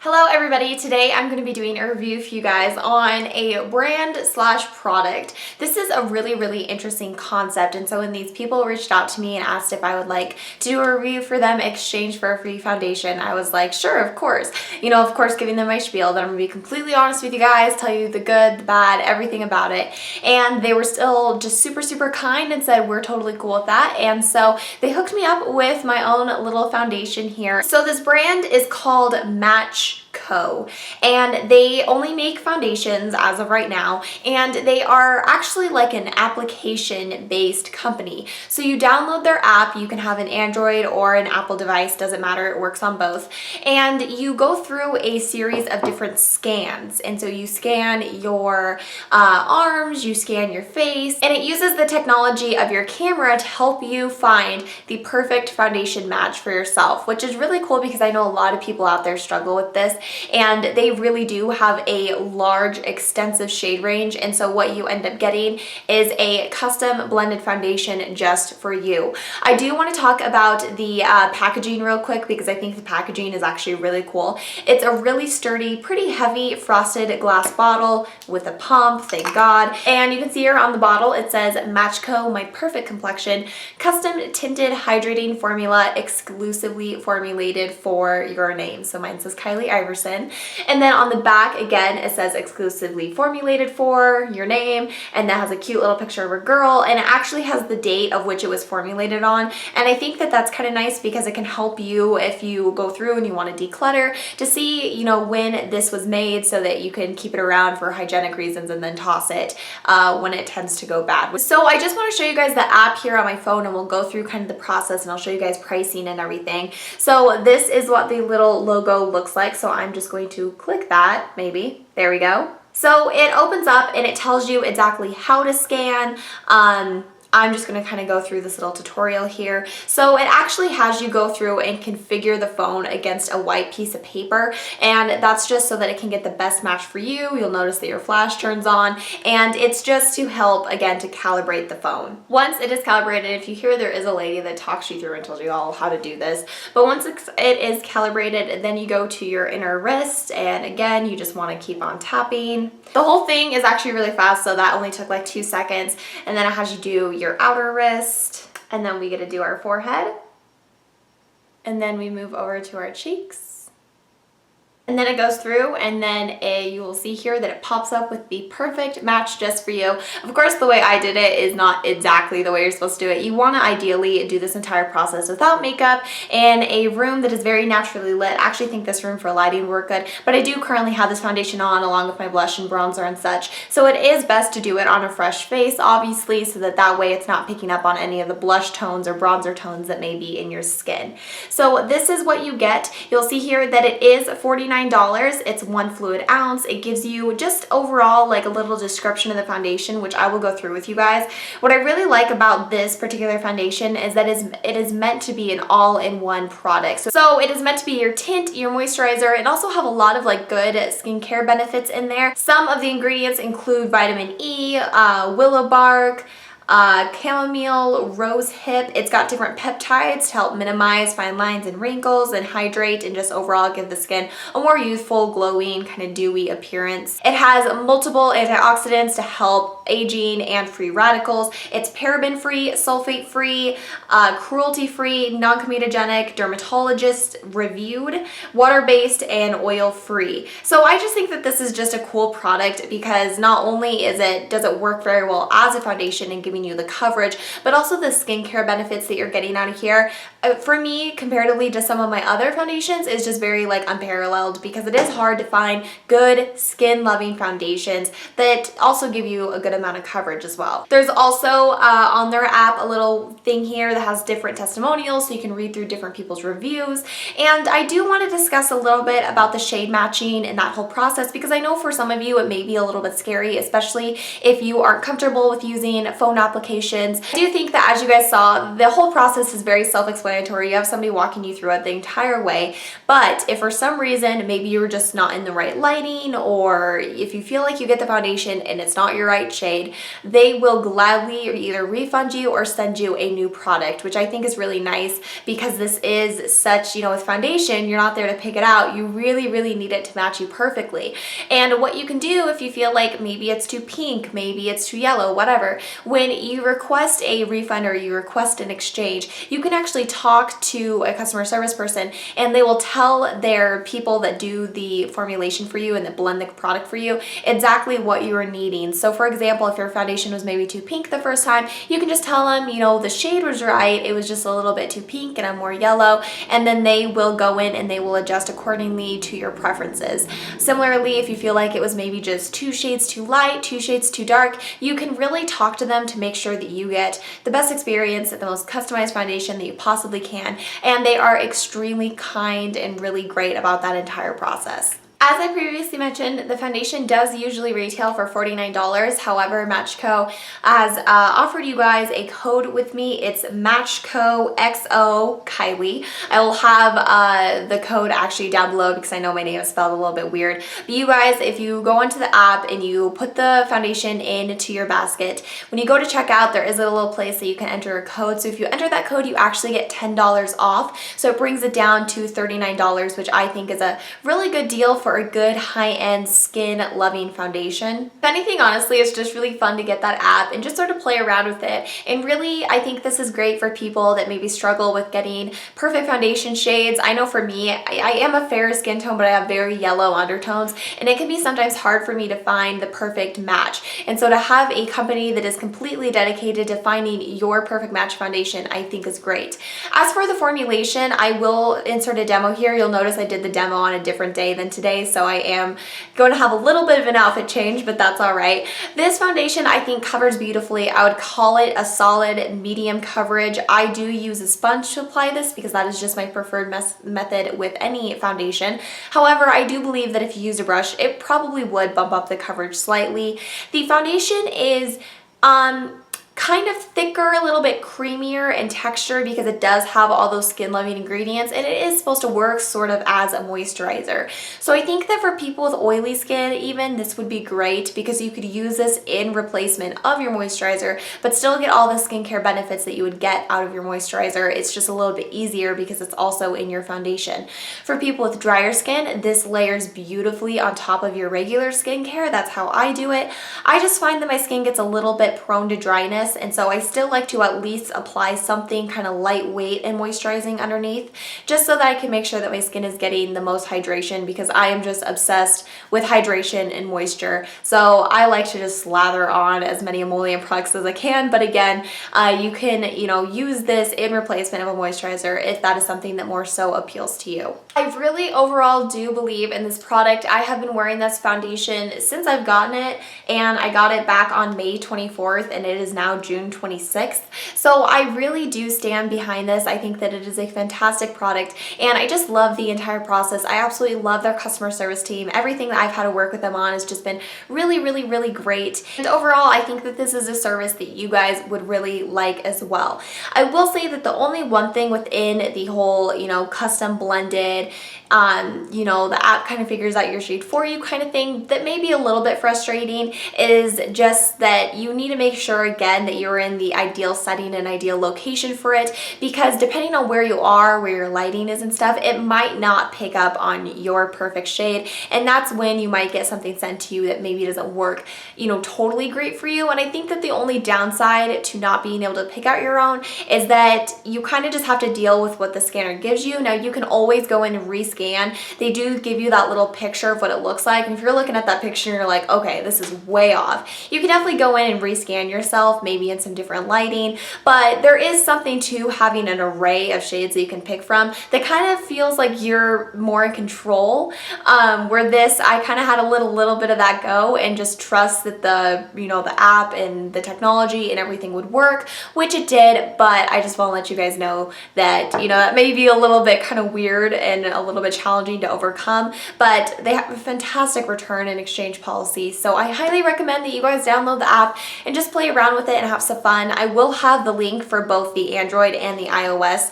Hello everybody, today I'm going to be doing a review for you guys on a brand slash product. This is a really interesting concept, and so when these people reached out to me and asked if I would like to do a review for them in exchange for a free foundation, I was like, sure, of course. Of course giving them my spiel that I'm going to be completely honest with you guys, tell you the good, the bad, everything about it. And they were still just super kind and said we're totally cool with that, and so they hooked me up with my own little foundation here. So this brand is called MatchCo, and they only make foundations as of right now, and they are actually like an application based company. So you download their app, you can have an Android or an Apple device, doesn't matter, it works on both, and you go through a series of different scans. And so you scan your arms, you scan your face, and it uses the technology of your camera to help you find the perfect foundation match for yourself, which is really cool because I know a lot of people out there struggle with this, and they really do have a large extensive shade range, and so what you end up getting is a custom blended foundation just for you. I do want to talk about the packaging real quick because I think the packaging is actually really cool. It's a really sturdy, pretty heavy frosted glass bottle with a pump, thank God, and you can see here on the bottle it says MatchCo, my perfect complexion, custom tinted hydrating formula exclusively formulated for your name. So mine says Kylie Iverson, and then on the back again it says exclusively formulated for your name, and that has a cute little picture of a girl, and it actually has the date of which it was formulated on. And I think that that's kind of nice because it can help you if you go through and you want to declutter to see when this was made, so that you can keep it around for hygienic reasons and then toss it when it tends to go bad. So I just want to show you guys the app here on my phone, and we'll go through kind of the process, and I'll show you guys pricing and everything. So this is what the little logo looks like, so I'm just going to click that, maybe. There we go. So it opens up and it tells you exactly how to scan. I'm just going to kind of go through this little tutorial here. So it actually has you go through and configure the phone against a white piece of paper, and that's just so that it can get the best match for you. You'll notice that your flash turns on, and it's just to help, again, to calibrate the phone. Once it is calibrated, if you hear there is a lady that talks you through and tells you all how to do this, but once it is calibrated, then you go to your inner wrist, and again, you just want to keep on tapping. The whole thing is actually really fast, so that only took like 2 seconds, and then it has you do your outer wrist, and then we get to do our forehead, and then we move over to our cheeks. And then it goes through, and then you will see here that it pops up with the perfect match just for you. Of course, the way I did it is not exactly the way you're supposed to do it. You want to ideally do this entire process without makeup in a room that is very naturally lit. I actually think this room for lighting would work good, but I do currently have this foundation on along with my blush and bronzer and such. So it is best to do it on a fresh face, obviously, so that way it's not picking up on any of the blush tones or bronzer tones that may be in your skin. So this is what you get. You'll see here that it is $49. It's 1 fluid ounce. It gives you just overall like a little description of the foundation, which I will go through with you guys. What I really like about this particular foundation is that it is meant to be an all-in-one product. So it is meant to be your tint, your moisturizer, and also have a lot of like good skincare benefits in there. Some of the ingredients include vitamin E, willow bark, chamomile, rose hip. It's got different peptides to help minimize fine lines and wrinkles and hydrate and just overall give the skin a more youthful, glowing, kind of dewy appearance. It has multiple antioxidants to help aging and free radicals. It's paraben-free, sulfate-free, cruelty-free, non-comedogenic, dermatologist-reviewed, water-based, and oil-free. So I just think that this is just a cool product because not only does it work very well as a foundation and giving you the coverage, but also the skincare benefits that you're getting out of here. For me, comparatively to some of my other foundations, is just very like unparalleled because it is hard to find good skin loving foundations that also give you a good amount of coverage as well. There's also on their app a little thing here that has different testimonials, so you can read through different people's reviews. And I do want to discuss a little bit about the shade matching and that whole process, because I know for some of you it may be a little bit scary, especially if you aren't comfortable with using phone applications. I do think that, as you guys saw, the whole process is very self-explanatory. You have somebody walking you through it the entire way. But if for some reason maybe you're just not in the right lighting, or if you feel like you get the foundation and it's not your right shade, they will gladly either refund you or send you a new product, which I think is really nice, because this is such, with foundation, you're not there to pick it out. You really, really need it to match you perfectly. And what you can do if you feel like maybe it's too pink, maybe it's too yellow, whatever, when you request a refund or you request an exchange, you can actually talk to a customer service person, and they will tell their people that do the formulation for you and that blend the product for you exactly what you are needing. So for example, if your foundation was maybe too pink the first time, you can just tell them, the shade was right, it was just a little bit too pink and I'm more yellow, and then they will go in and they will adjust accordingly to your preferences. Similarly, if you feel like it was maybe just 2 shades too light, 2 shades too dark, you can really talk to them to make sure that you get the best experience, the most customized foundation that you possibly can, and they are extremely kind and really great about that entire process. As I previously mentioned, the foundation does usually retail for $49. However, MatchCo has offered you guys a code with me. It's MatchCoxoKIALY. I will have the code actually down below because I know my name is spelled a little bit weird. But you guys, if you go onto the app and you put the foundation into your basket, when you go to checkout, there is a little place that you can enter a code. So if you enter that code, you actually get $10 off. So it brings it down to $39, which I think is a really good deal for a good high-end skin loving foundation. If anything, honestly, it's just really fun to get that app and just sort of play around with it. And really, I think this is great for people that maybe struggle with getting perfect foundation shades. I know for me, I am a fair skin tone, but I have very yellow undertones, and it can be sometimes hard for me to find the perfect match. And so to have a company that is completely dedicated to finding your perfect match foundation, I think is great. As for the formulation, I will insert a demo here. You'll notice I did the demo on a different day than today, so I am going to have a little bit of an outfit change, but that's all right. This foundation I think covers beautifully. I would call it a solid medium coverage. I do use a sponge to apply this because that is just my preferred method with any foundation. However, I do believe that if you use a brush, it probably would bump up the coverage slightly. The foundation is kind of thicker, a little bit creamier in texture because it does have all those skin loving ingredients, and it is supposed to work sort of as a moisturizer. So I think that for people with oily skin even, this would be great because you could use this in replacement of your moisturizer but still get all the skincare benefits that you would get out of your moisturizer. It's just a little bit easier because it's also in your foundation. For people with drier skin, this layers beautifully on top of your regular skincare. That's how I do it. I just find that my skin gets a little bit prone to dryness, and so I still like to at least apply something kind of lightweight and moisturizing underneath, just so that I can make sure that my skin is getting the most hydration, because I am just obsessed with hydration and moisture. So I like to just slather on as many emollient products as I can, but again, you can use this in replacement of a moisturizer if that is something that more so appeals to you. I really overall do believe in this product. I have been wearing this foundation since I've gotten it, and I got it back on May 24th and it is now June 26th. So I really do stand behind this. I think that it is a fantastic product, and I just love the entire process. I absolutely love their customer service team. Everything that I've had to work with them on has just been really, really, really great. And overall, I think that this is a service that you guys would really like as well. I will say that the only one thing within the whole, custom blended, the app kind of figures out your shade for you kind of thing that may be a little bit frustrating is just that you need to make sure again that you're in the ideal setting and ideal location for it, because depending on where you are, where your lighting is and stuff, it might not pick up on your perfect shade, and that's when you might get something sent to you that maybe doesn't work, totally great for you. And I think that the only downside to not being able to pick out your own is that you kind of just have to deal with what the scanner gives you. Now you can always go in and rescan. They do give you that little picture of what it looks like, and if you're looking at that picture and you're like, okay, this is way off, you can definitely go in and rescan yourself, maybe in some different lighting. But there is something to having an array of shades that you can pick from that kind of feels like you're more in control, where this, I kind of had a little bit of that go and just trust that the app and the technology and everything would work, which it did. But I just want to let you guys know that that may be a little bit kind of weird and a little bit challenging to overcome, but they have a fantastic return and exchange policy. So I highly recommend that you guys download the app and just play around with it. and have some fun. I will have the link for both the Android and the iOS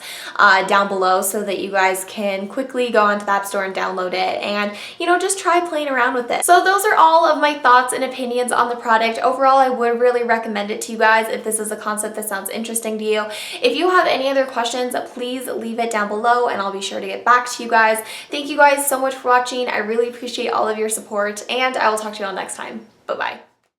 down below so that you guys can quickly go onto the App Store and download it and, you know, just try playing around with it. So those are all of my thoughts and opinions on the product. Overall, I would really recommend it to you guys if this is a concept that sounds interesting to you. If you have any other questions, please leave it down below and I'll be sure to get back to you guys. Thank you guys so much for watching. I really appreciate all of your support and I will talk to you all next time. Bye-bye.